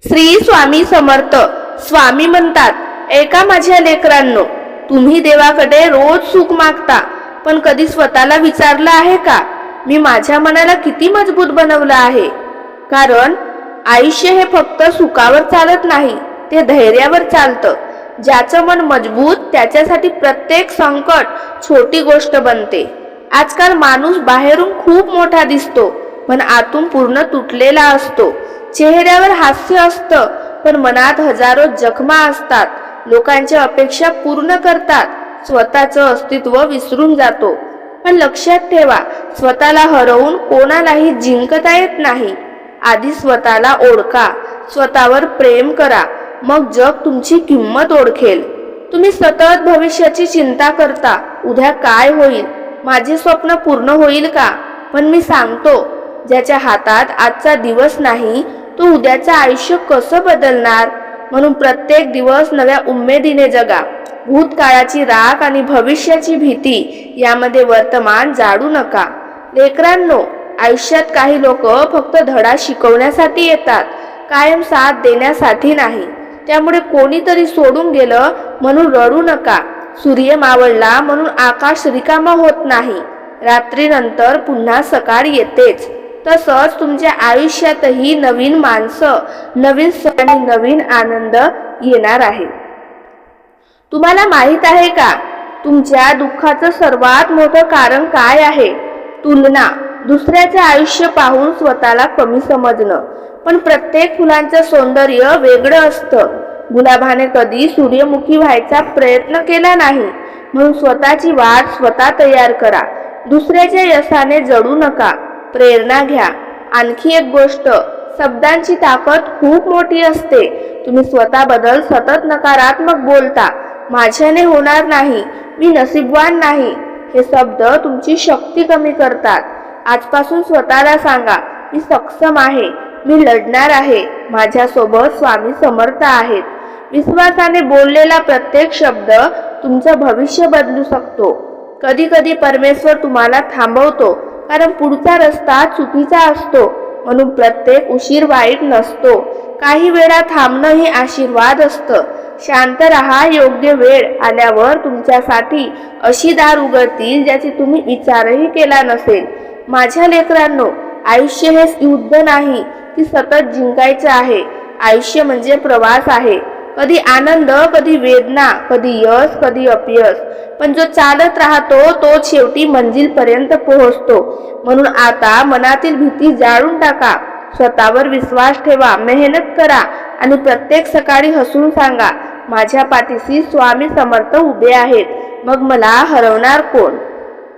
श्री स्वामी समर्थ स्वामी म्हणतात, ऐका माझ्या लेकरांनो, तुम्ही देवाकडे रोज सुख मागता, पण कधी स्वतःला विचारलं आहे का, मी माझ्या मनाला किती मजबूत बनवलं आहे? कारण आयुष्य हे फक्त सुखावर चालत नाही, ते धैर्यावर चालतं. ज्याचं मन मजबूत त्याच्यासाठी प्रत्येक संकट छोटी गोष्ट बनते. आजकाल माणूस बाहेरून खूप मोठा दिसतो, पण आतून पूर्ण तुटलेला असतो. चेहऱ्यावर हास्य असतं, पण मनात हजारो जखमा असतात. लोकांच्या अपेक्षा पूर्ण करतात, स्वतःचं अस्तित्व विसरून जातो. पण लक्षात ठेवा, स्वतःला हरवून कोणालाही जिंकता येत नाही. आधी स्वतःला ओळखा, स्वतःवर प्रेम करा, मग जग तुमची किंमत ओळखेल. तुम्ही सतत भविष्याची चिंता करता, उद्या काय होईल, माझे स्वप्न पूर्ण होईल का? पण मी सांगतो, ज्याच्या हातात आजचा दिवस नाही, तो उद्याचं आयुष्य कसं बदलणार? म्हणून प्रत्येक दिवस नव्या उमेदीने जगा. भूतकाळाची राख आणि भविष्याची भीती यामध्ये वर्तमान जाडू नका. लेकरांनो, आयुष्यात काही लोक फक्त धडा शिकवण्यासाठी येतात, कायम साथ देण्यासाठी नाही. त्यामुळे कोणीतरी सोडून गेलं म्हणून रडू नका. सूर्य मावळला म्हणून आकाश रिकामा होत नाही. रात्रीनंतर पुन्हा सकाळ येतेच. तसंच तुमच्या आयुष्यातही नवीन माणसं, नवीन सण आणि नवीन आनंद येणार आहे. तुम्हाला माहित आहे का, तुमच्या दुःखाचं सर्वात मोठं कारण काय आहे? तुलना. दुसऱ्याचे आयुष्य पाहून स्वतःला कमी समजणं. पण प्रत्येक फुलांचं सौंदर्य वेगळं असतं. गुलाबाने कधी सूर्यमुखी व्हायचा प्रयत्न केला नाही, म्हणून स्वतःची वाट स्वतः तयार करा. दुसऱ्याच्या यशाने जळू नका, प्रेरणा घ्या. आणखी एक गोष्ट, शब्दांची ताकद खूप मोठी असते. तुम्ही स्वतःबद्दल सतत नकारात्मक बोलता, माझ्याने होणार नाही, मी नशीबवान नाही, हे शब्द तुमची शक्ती कमी करतात. आजपासून स्वतःला सांगा, मी सक्षम आहे, मी लढणार आहे, माझ्यासोबत स्वामी समर्थ आहेत. विश्वासाने बोललेला प्रत्येक शब्द तुमचं भविष्य बदलू शकतो. कधी कधी परमेश्वर तुम्हाला थांबवतो, कारण पुढचा रस्ता चुकीचा असतो. म्हणून प्रत्येक उशीर वाईट नसतो. काही वेळा थांबणं हे आशीर्वाद असतं. शांत राहा, योग्य वेळ आल्यावर तुमच्यासाठी अशी दार उघडतील ज्याची तुम्ही विचारही केला नसेल. माझ्या लेकरांनो, आयुष्य हे युद्ध नाही की सतत जिंकायचं आहे. आयुष्य म्हणजे प्रवास आहे. कधी आनंद, कधी वेदना, कधी यश, कधी अपयश. पण जो चालत राहतो तो शेवटी मंजिलपर्यंत पोहोचतो. म्हणून आता मनातील भीती जाळून टाका, स्वतःवर विश्वास ठेवा, मेहनत करा आणि प्रत्येक सकाळी हसून सांगा, माझ्या पाठीशी स्वामी समर्थ उभे आहेत, मग मला हरवणार कोण?